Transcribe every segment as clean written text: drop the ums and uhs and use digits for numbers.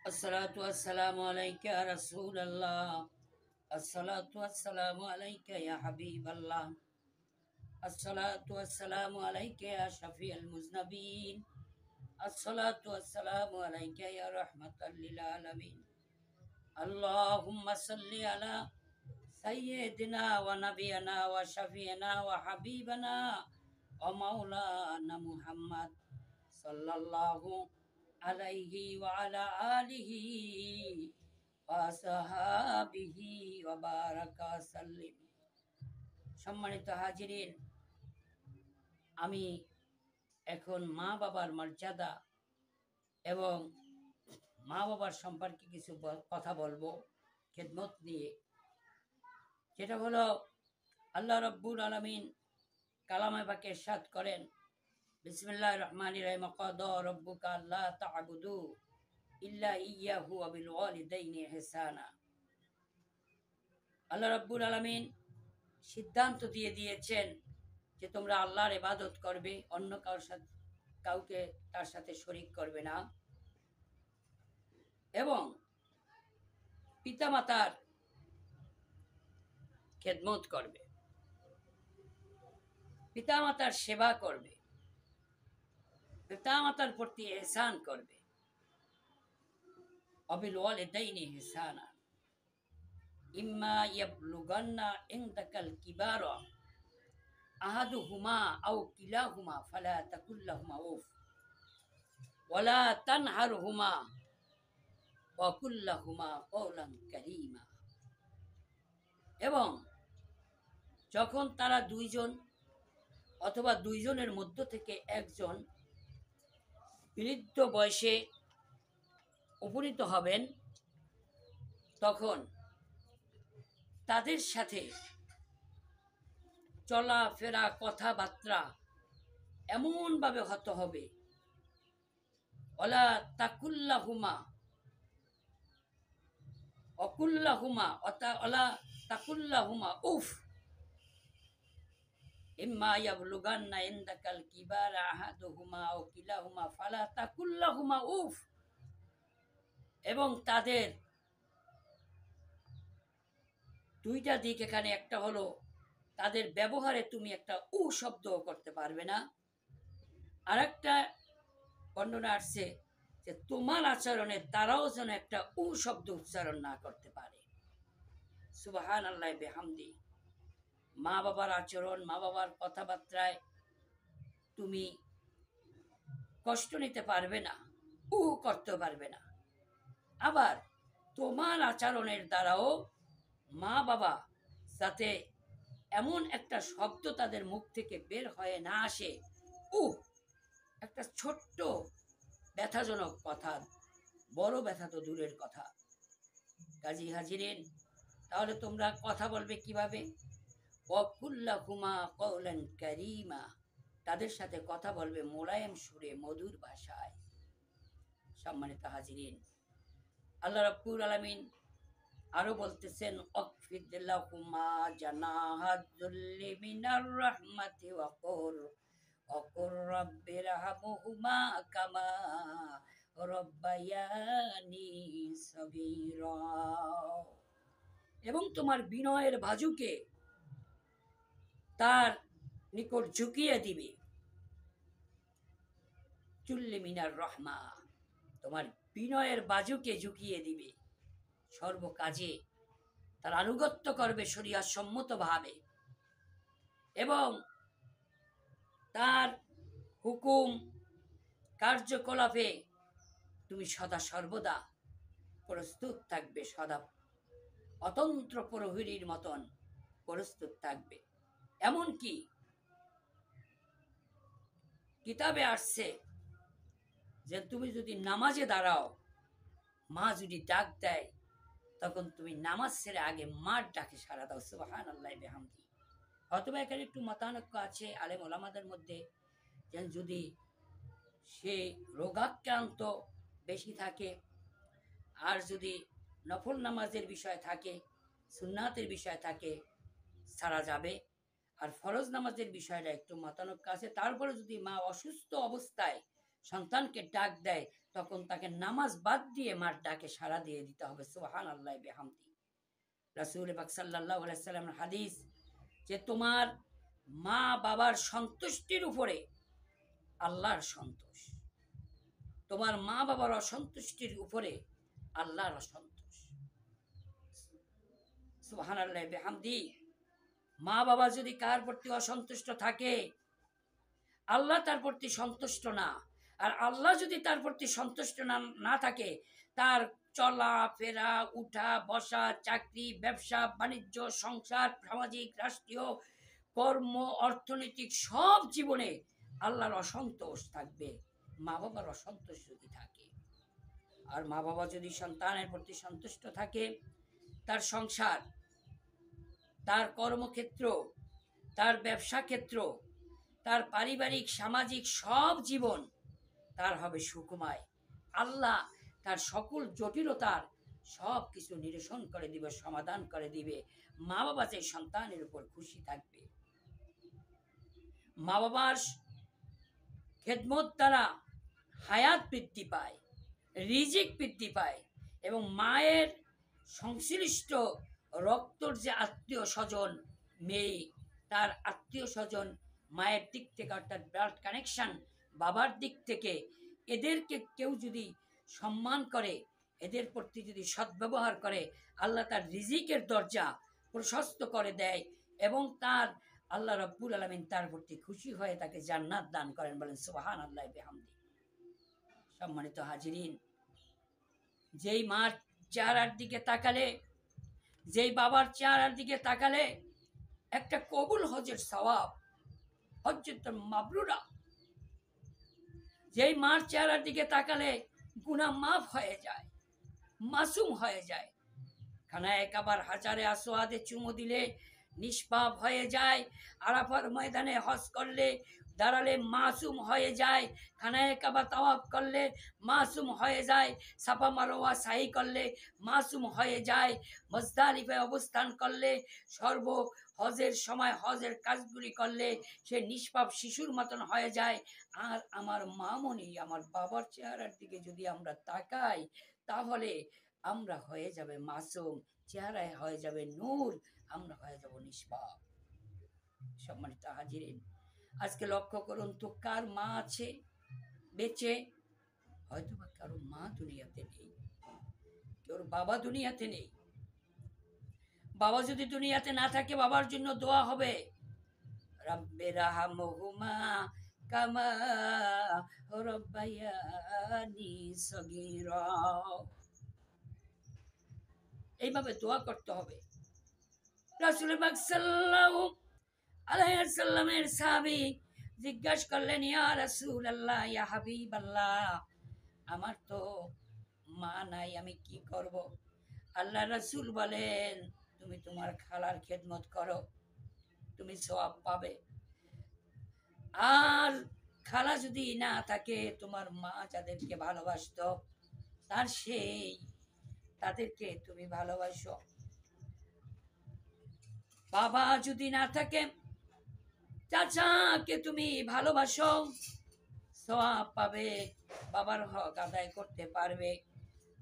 الصلاة والسلام عليك يا رسول الله. الصلاة والسلام عليك يا حبيب الله. الصلاة والسلام عليك يا شفيع المذنبين. الصلاة والسلام عليك يا رحمة للعالمين. اللهم صل على سيدنا ونبينا وشفينا وحبيبنا ومولانا محمد صلى الله عليه وعلى آله ওয়াসাহাবিহি ওয়া বারাকা সাল্লিম। সম্মানিত হাজিরিন, আমি এখন মা বাবার মর্যাদা এবং মা বাবার সম্পর্কে কিছু কথা বলবো খেদমত নিয়ে। যেটা হলো, আল্লাহ রাব্বুল আলামিন কালামে পাকে ইরশাদ করেন, বিসমিল্লাহির রহমানির রহিম, ক্বাদা রাব্বুকা আল্লা তা'বুদু ইল্লা ইয়্যাহু ওয়া বিল ওয়ালিদাইনি ইহসানা। আল্লাহ রাব্বুল আলামিন সিদ্ধান্ত দিয়ে দিয়েছেন যে তোমরা আল্লাহর ইবাদত করবে, অন্য কাউকে তার সাথে শরীক করবে না, এবং পিতামাতার খেদমত করবে, পিতামাতার সেবা করবে, পিতামাতার প্রতি ইহসান করবে। ওয়াবিল ওয়ালিদাইনি ইহসানা ইম্মা ইয়াবলুগান্না ইনদাকাল কিবারা আহাদুহুমা আও কিলাহুমা ফালা তাকুল লাহুমা উফ ওয়ালা তানহারহুমা ওয়া কুল লাহুমা কওলান কারীমা। এবং যখন তারা দুইজন অথবা দুইজনের মধ্য থেকে একজন বৃদ্ধ বয়সে উপনীত হবেন, তখন তাদের সাথে চলাফেরা কথাবার্তা এমনভাবে হতে হবে, ওয়ালা তাকুল্লাহুমা অকুল্লাহুমা ওয়ালা তাকুল্লাহুমা উফ ইম্মা ইয়াবলুগান্না ইনদাকাল কিবারা আহাদুহুমা আও কিলাহুমা ফালা তাকুল্লাহুমা উফ। এবং তাদের দুইটা দিক এখানে। একটা হলো, তাদের ব্যবহারে তুমি একটা উ শব্দ করতে পারবে না। আর একটা বর্ণনা আসছে যে তোমার আচরণে তারাও যেন একটা উ শব্দ উচ্চারণ না করতে পারে। সুবহানাল্লাহ বিহামদি। মা বাবার আচরণ, মা বাবার কথাবার্তায় তুমি কষ্ট নিতে পারবে না, উ করতে পারবে না। আবার তোমার আচরণের দ্বারাও মা বাবা যাতে এমন একটা শব্দ তাদের মুখ থেকে বের হয়ে না আসে, একটা ছোট্ট ব্যথাজনক কথা, বড় ব্যথা তো দূরের কথা। কাজী হাজিরিন, তাহলে তোমরা কথা বলবে কিভাবে? ওয়াকুল্লাহুমা কওলান কারীমা, তাদের সাথে কথা বলবে মোলায়েম সুরে, মধুর ভাষায়। সম্মানিত হাজিরিন, আল্লাহ রাব্বুল আলামিন আরো বলতেছেন, ওয়াকফিদ লাহুমা জানাহাদ যুল্লি মিনার রাহমাতি ওয়াকুর রাব্বিরহামহুমা কামা রাব্বায়ানি সগীরা। এবং তোমার বিনয়ের বাজুকে তার নিকট ঝুঁকিয়ে দিবে। চুল্লি মিনার রহমা, তোমার বিনয়ের বাজুকে ঝুঁকিয়ে দিবে। সর্বকাজে তার আনুগত্য করবে শরিয়াত সম্মতভাবে, এবং তার হুকুম কার্যকলাপে তুমি সদা সর্বদা প্রস্তুত থাকবে, সদা অতন্ত্র প্রহরীর মতন প্রস্তুত থাকবে। এমনকি কিতাবে আসছে যে তুমি যদি নামাজে দাঁড়াও, মা যদি ডাক দেয়, তখন তুমি নামাজ ছেড়ে আগে মার ডাকে সাড়া দাও। সুবহানাল্লাহ বিহামদি। অথবা এখানে একটু মতানৈক্য আছে আলেম ওলামাদের মধ্যে, যে যদি সে রোগাক্রান্ত বেশি থাকে, আর যদি নফল নামাজের বিষয় থাকে, সুন্নাতের বিষয় থাকে, ছাড়া যাবে। আর ফরজ নামাজের বিষয়টা একটু মতানৈক্য আছে। তারপরে যদি মা অসুস্থ অবস্থায় সন্তানকে ডাক দেয়, তখন তাকে নামাজ বাদ দিয়ে মার ডাকে সাড়া দিয়ে দিতে হবে। সুবহানাল্লাহি বিহামদি। রাসূল পাক সাল্লাল্লাহু আলাইহি সাল্লামের হাদিস যে তোমার মা বাবার সন্তুষ্টির উপরে আল্লাহর সন্তোষ, তোমার মা বাবার অসন্তুষ্টির উপরে আল্লাহর অসন্তোষ। সুবহানাল্লাহি বিহামদি। মা বাবা যদি কার প্রতি অসন্তুষ্ট থাকে, আল্লাহ তার প্রতি সন্তুষ্ট না। আর আল্লাহ যদি তার প্রতি সন্তুষ্ট না থাকে, তার চলা ফেরা, উঠা বসা, চাকরি, ব্যবসা বাণিজ্য, সংসার, সামাজিক, রাষ্ট্রীয়, কর্ম, অর্থনৈতিক সব জীবনে আল্লাহর অসন্তোষ থাকবে, মা বাবার অসন্তোষ যদি থাকে। আর মা বাবা যদি সন্তানের প্রতি সন্তুষ্ট থাকে, তার সংসার, তার কর্মক্ষেত্র, তার ব্যবসা ক্ষেত্র, তার পারিবারিক সামাজিক সব জীবন তার হবে সুখময়। আল্লাহ তার সকল জটিলতার সব কিছু নিরসন করে দিবে, সমাধান করে দিবে। মা বাবা যে সন্তানের উপর খুশি থাকবে। মা বাবার খেদমত দ্বারা হায়াত বৃদ্ধি পায়, রিজিক বৃদ্ধি পায়, এবং মায়ের সংশ্লিষ্ট রক্তর যে আত্মীয় স্বজন, মেয়ে তার আত্মীয় স্বজন মায়ের দিক থেকে, অর্থাৎ ব্লাড কানেকশন বাবার দিক থেকে, এদেরকে কেউ যদি সম্মান করে, এদের প্রতি যদি সদ্ব্যবহার করে, আল্লাহ তার রিজিকের দরজা প্রশস্ত করে দেয়, এবং তার আল্লাহ রাব্বুল আলামিন তার প্রতি খুশি হয়ে তাকে জান্নাত দান করেন। বলেন সুবহানাল্লাহি বিহামদি। সম্মানিত হাজিরিন, যেই মার চেহারার দিকে তাকালে, যেই বাবার চেহারার দিকে তাকালে একটা কবুল হজের সওয়াব, হজ্জত মাবরুরা, যেই মার চেহারার দিকে তাকালে গুনাহ মাফ হয়ে যায়, মাসুম হয়ে যায়। খানায়ে কাবার হাজারে আসওয়াদে চুমু দিলে নিষ্পাপ হয়ে যায়। আরাফার ময়দানে হজ করলে দাঁড়ালে মাসুম হয়ে যায়। খানায়ে কাবা তাওয়াফ করলে মাসুম হয়ে যায়। সাফা মারওয়া সাই করলে মাসুম হয়ে যায়। মুজদালিফায় অবস্থান করলে, সর্ব হজের সময় হজের কাজগুলি করলে সে নিষ্পাপ শিশুর মতন হয়ে যায়। আর আমার মামনি, আমার বাবার চেহারার দিকে যদি আমরা তাকাই, তাহলে আমরা হয়ে যাবে মাসুম, চেহারায় হয়ে যাবে নূর, আমরা হয়ে যাব নিষ্পাপ। সম্মানিত হাজিরিন, আজকে লক্ষ্য করুন তো, কার মা আছে বেঁচে? হয়তো বা কারো মা দুনিয়াতে নেই, কেউ বাবা দুনিয়াতে নেই। বাবা যদি দুনিয়াতে না থাকে, বাবার জন্য দোয়া হবে, রাব্বে রাহমহুমা কামা রাব্বায়ানি সগীরা। এইভাবে দোয়া করতে হবে। রাসূল পাক সাল্লাল্লাহু আলাইহি ওয়াসাল্লামের সাহাবী জিজ্ঞাসা করলেন, ইয়া রাসূলুল্লাহ, ইয়া হাবিবাল্লাহ, আমার তো মা নাই, আমি কি করব? আল্লাহ রাসূল বলেন, তুমি তোমার খালার খেদমত করো, তুমি সওয়াব পাবে। আর খালা যদি না থাকে, তোমার মা যাদেরকে ভালোবাসতো তার সেই তাদেরকে তুমি ভালোবাসো। বাবা যদি না থাকে, চাচাকে তুমি ভালোবাসো, সওয়াব পাবে, বাবার হক আদায় করতে পারবে।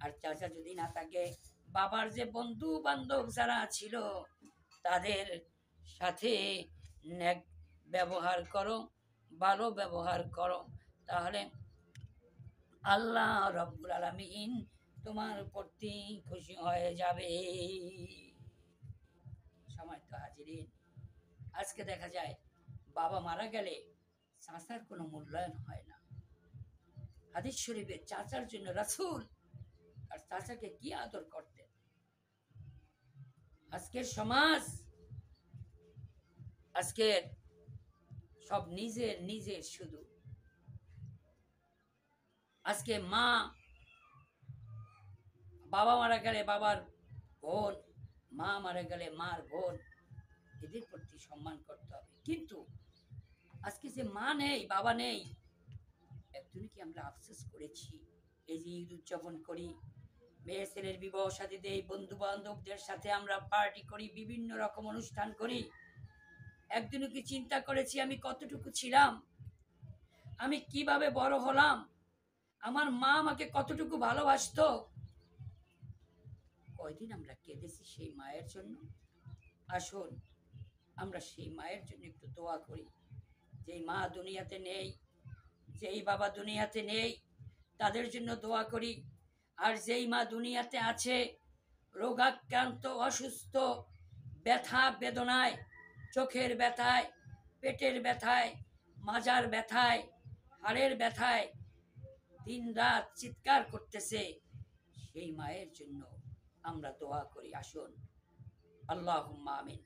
আর চাচা যদি না থাকে, বাবার যে বন্ধু বান্ধব যারা ছিল তাদের সাথে নেক ব্যবহার করো, ভালো ব্যবহার করো, তাহলে আল্লাহ রাব্বুল আলামিন তোমার প্রতি খুশি হয়ে যাবে। সময় তো হাজিরিন, আজকে দেখা যায় বাবা মারা গেলে চাচার কোনো মূল্যায়ন হয় না। হাদিস শরীফে চাচার জন্য রাসূল আর চাচাকে কি আদর করতেন। আজকের সমাজ, আজকের সব নিজের নিজের শুধু। আজকে মা, বাবা মারা গেলে বাবার বোন, মা মারা গেলে মার বোন, এদের প্রতি সম্মান করতে হবে। কিন্তু আজকে যে মা নেই, বাবা নেই, একদিন কি আমরা আফসোস করেছি? এই যে ঈদ উদযাপন করি, মেয়ে ছেলের বিবাহ শাদী দেই, বন্ধু বান্ধবদের সাথে আমরা পার্টি করি, বিভিন্ন রকম অনুষ্ঠান করি, একদিনও কি চিন্তা করেছি আমি কতটুকু ছিলাম, আমি কিভাবে বড় হলাম, আমার মা আমাকে কতটুকু ভালোবাসতো, কয়দিন আমরা কেঁদেছি সেই মায়ের জন্য। আসুন আমরা সেই মায়ের জন্য একটু দোয়া করি। যেই মা দুনিয়াতে নেই, যেই বাবা দুনিয়াতে নেই, তাদের জন্য দোয়া করি। আর যেই মা দুনিয়াতে আছে, রোগাক্রান্ত, অসুস্থ, ব্যথা বেদনায়, চোখের ব্যথায়, পেটের ব্যথায়, মাজার ব্যথায়, হাড়ের ব্যথায় দিন রাত চিৎকার করতেছে, সেই মায়ের জন্য আমরা দোয়া করি। আসুন, আল্লাহুম্মা আমিন।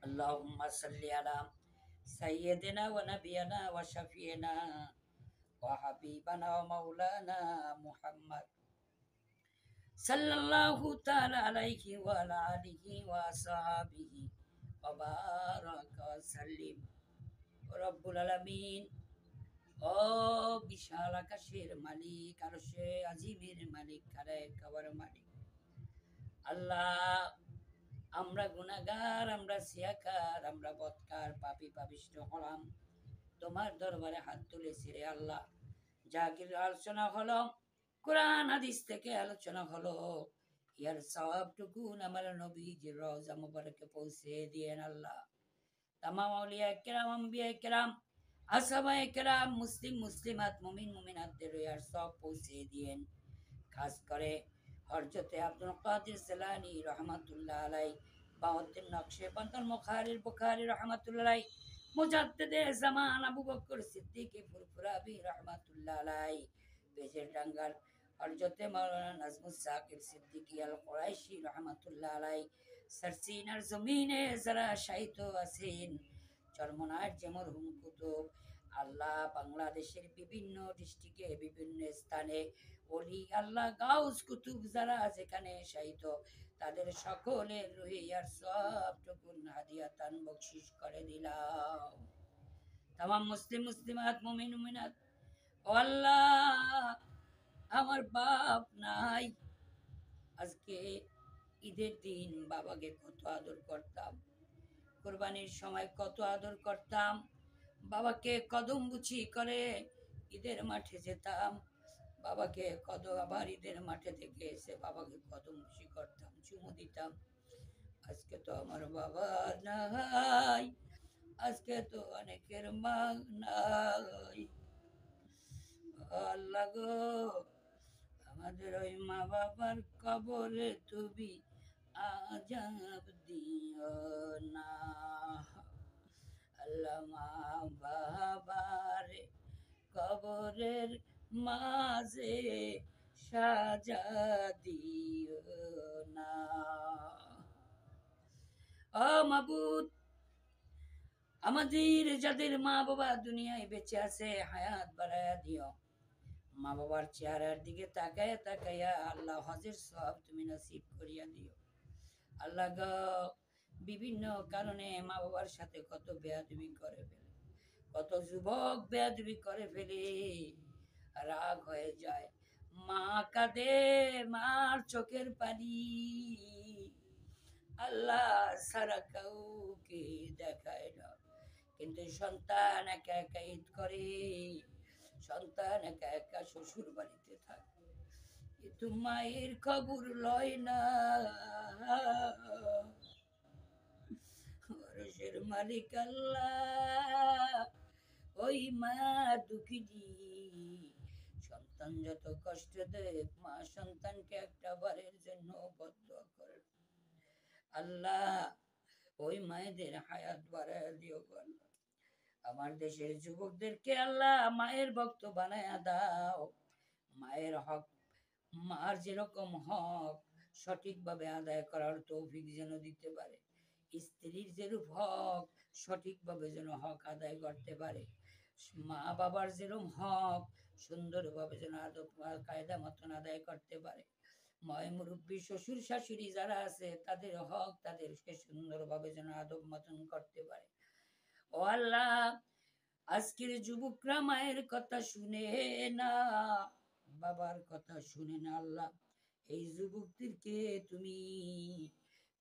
আল্লাহুম্মা সাল্লি আলা সাইয়্যিদিনা ওয়া নাবিয়ানা ওয়া শাফিয়িনা ওয়া হাবিবানা ওয়া মাওলানা মুহাম্মদ সাল্লাল্লাহু তাআলা আলাইহি ওয়া আলা আলিহি ওয়া আসহাবিহি ওয়া বারাকা ওয়া সাল্লিম। রব্বুল আলামিন, ও বিশাল আকাশের মালিক, আরশে আজিমের মালিক, কারে কাবার মালিক, আল্লাহ আমরা গুনাহগার, আমরা সিয়াকার, আমরা বদকার, পাপী পাপিষ্ঠ হলাম। তোমার দরবারে হাত তুলেছি রে আল্লাহ। যা কিছু আলোচনা হলো, কোরআন হাদিস থেকে আলোচনা হলো, ইয়ার সওয়াবটুকু আমার নবীজির রওজা মুবারকে পৌঁছে দিয়েন আল্লাহ। তামাম আউলিয়া কেরাম, আম্বিয়া কেরাম, আসহাবায়ে কেরাম, মুসলিম মুসলিমাত, মুমিন মুমিনাতদের ইয়ার সওয়াব পৌঁছে দিয়েন। খাস করে হযরতে আব্দুল কাদির জিলানী রাহমাতুল্লাহ আলাইহি, বাউদ্দিন নকশবন্দির মুখারির বুখারী রাহমাতুল্লাহ আলাইহি, মুজাদ্দিদে জামান আবু বকর সিদ্দিকী ফুরফুরাবি রাহমাতুল্লাহ আলাইহি, বেজের ডাঙ্গার হযরতে মাওলানা নাজমুস সাকির সিদ্দিকী আল কুরাইশি রাহমাতুল্লাহ আলাইহি, সারসিনার জমিনে যারা শায়িত আছেন, চরমনার যে মরহুম কুতুব, আল্লাহ বাংলাদেশের বিভিন্ন ডিস্ট্রিক্টে বিভিন্ন স্থানে ওলি আল্লাহ গাউস কুতুব যারা যেখানে শায়িত, তাদের সকলের রুহিয়ার সবটুকু হাদিয়াতান বকশিশ করে দিলাম। তামাম মুসলিম মুসলিমাত, মুমিন মুমিনাত, ও আল্লাহ আমার বাপ নাই, আজকে ঈদের দিন বাবাকে কত আদর করতাম, কুরবানির সময় কত আদর করতাম, বাবাকে কদম বুচি করে ঈদের মাঠে যেতাম, বাবাকে আবার ঈদের মাঠে থেকে এসে বাবাকে কদম বুচি করতাম, চুমু দিতাম। আজকে তো আমার বাবা নাই, আজকে তো অনেকের মা নাই। আল্লাহ গো, আমাদের ওই মা বাবার কবরে তুমি আজাব দিও না। আল্লাহ মা বাবার কবরের মাঝে সাজা দিও না। ও মাবুদ, আমাদের যাদের মা বাবা দুনিয়ায় বেঁচে আছে, হায়াত বাড়ায়া দিও। মা বাবার চেহারার দিকে তাকায়া তাকায়া আল্লাহ হজের সওয়াব তুমি নসিব করিয়া দিও। আল্লাহ গো, বিভিন্ন কারণে মা বাবার সাথে কত বেয়াদবি করে ফেলে, কত যুবক বেয়াদবি করে ফেলে, রাগ হয়ে যায়, মা কাঁদে, মার চোখের পানি আল্লাহ সারা কাউকে দেখায় না। কিন্তু সন্তান একা একা ঈদ করে, সন্তান একা একা শ্বশুর বাড়িতে থাকে, কিন্তু মায়ের খবর লয় না। আরশের মালিক আল্লাহ, ওই মা দুঃখিনী, সন্তান যত কষ্ট দেয়, মা সন্তানকে একটা বারের জন্য বদদুয়া করে। আল্লাহ ওই মায়েদের হায়াত বাড়ায় দিও গো আল্লাহ। আমার দেশের যুবকদেরকে আল্লাহ মায়ের ভক্ত বানায়া দাও। মায়ের হক, মার যেরকম হক সঠিকভাবে আদায় করার তৌফিক যেন দিতে পারে, স্ত্রীর যেরূপ হক সঠিকভাবে যেন হক আদায় করতে পারে, মা বাবার যেরকম হক সুন্দরভাবে যেন আদব কায়দা মতন আদায় করতে পারে, ময় মুরব্বী শ্বশুর শাশুড়ি যারা আছে তাদের হক তাদেরকে সুন্দরভাবে যেন আদব মতন করতে পারে। ও আল্লাহ, আজকের যুবকরা মায়ের কথা শুনে না, বাবার কথা শুনে না। আল্লাহ এই যুবকদেরকে তুমি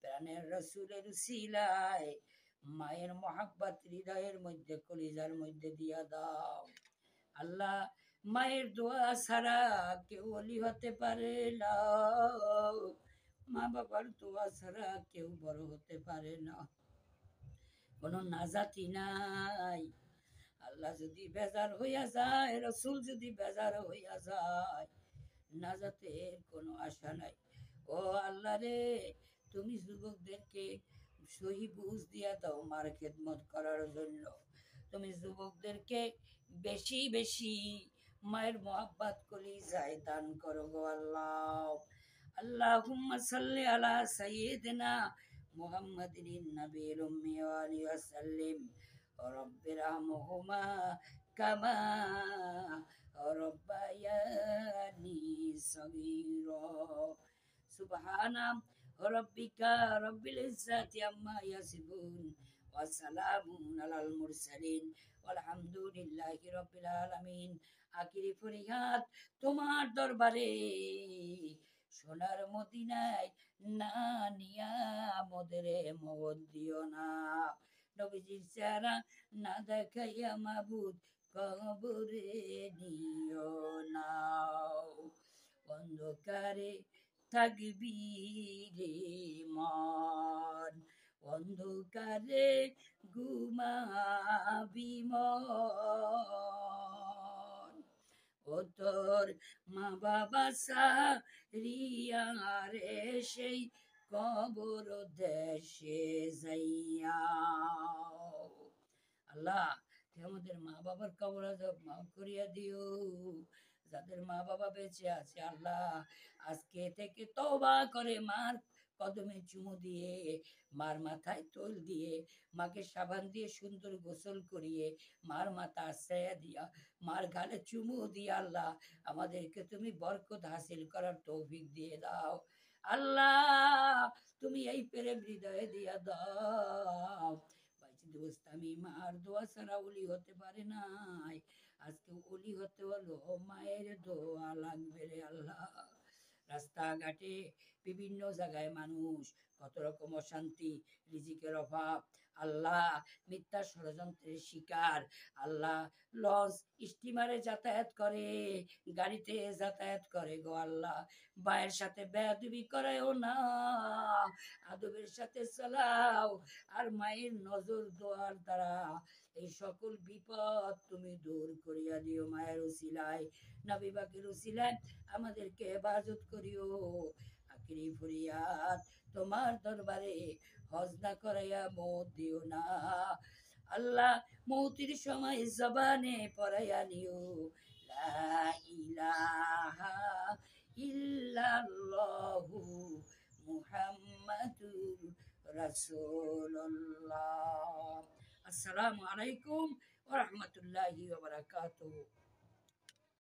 প্রাণের রাসূলের উসিলায় মায়ের মহাব্বত হৃদয়ের মধ্যে, কলিজার মধ্যে দিয়া দাও। আল্লাহ মায়ের দোয়া ছাড়া কেউ অলি হতে পারে না, মা বাবার দোয়া ছাড়া কেউ বড় হতে পারে না, কোনো নাজাতি নাই। আল্লাহ যদি বেজার হইয়া যায়, রসুল যদি বেজার হইয়া যায়, নাজাতের কোনো আশা নাই। ও আল্লাহ রে, তুমি যুবকদেরকে সহি বুঝ দিয়া দাও মার খেদমত করার জন্য। তুমি যুবকদেরকে বেশি বেশি মায়ের মোহাব্বত করি যায় দান করো গো আল্লাহ। আল্লাহুম্মা সাল্লি আলা সাইয়্যিদিনা মুহাম্মাদিন নবিয়্যিল উম্মি ওয়া আলিহি ওয়া সাল্লিম। রব্বিরহামহুমা কামা রব্বায়ানি সগীরা। সুবহানা রাব্বিকা রাব্বিল ইজ্জাতি আম্মা ইয়াসিফুন ওয়া সালামুন আলাল মুরসালিন ওয়ালহামদুলিল্লাহি রাব্বিল আলামিন। আখিরি ফরিয়াদ তোমার দরবারে, সোনার মদিনায় না নিয়া মোদেরে মওত দিও না। নবীজির চেহারা না দেখাইয়া মাবুদ কবরে নিও না। অন্ধকারে থাকবি রে মন, অন্ধকারে ঘুমাবি মন। ও তোর মা বাবা সারিয়া রে সেই কবর দেশে যাইয়া। আল্লাহ, তুমি আমাদের মা বাবার কবর আযাব মাফ করিয়া দিও। যাদের মা বাবা বেঁচে আছে আল্লাহ, আজকে থেকে তওবা করে মার কদমে চুমু দিয়ে, মার মাথায় তোল দিয়ে, মাকে সাবান দিয়ে সুন্দর গোসল করিয়ে, মার মাথা আশ্রয়া দিয়া, মার গালে চুমু দিয়ে আল্লাহ আমাদেরকে তুমি বরকত হাসিল করার তৌফিক দিয়ে দাও। আল্লাহ, তুমি এই প্রেম হৃদয়ে দিয়া দাও। আমি মার দোয়া ছাড়া ওলি হতে পারে নাই, আজকে ওলি হতে হলো মায়ের দোয়া লাগবে রে আল্লাহ। রাস্তাঘাটে বিভিন্ন জায়গায় মানুষ কত রকম অশান্তি, রিজিকের অভাব, আল্লাহ মিথ্যা ষড়যন্ত্রের শিকার, আল্লাহ লঞ্চ স্টিমারে যাতায়াত করে, গাড়িতে যাতায়াত করে গো আল্লাহ। বায়ের সাথে বেয়াদবি করেও না, আদবের সাথে চালাও। আর মায়ের নজর দোয়ার দ্বারা এই সকল বিপদ তুমি দূর করিয়া দিও মায়ের উসিলায়, নবী পাকের উসিলায় আমাদেরকে হেফাজত করিও। আখিরি ফরিয়াদ তোমার দরবারে, হজ না করাইয়া মওত দিও না আল্লাহ। মৌতির সময় জবানে পড়াইয়া নিও লা ইলাহা ইল্লাল্লাহু মুহাম্মাদুর রাসূলুল্লাহ। আসসালামু আলাইকুম ওয়া রাহমাতুল্লাহি ওয়া বারাকাতুহু।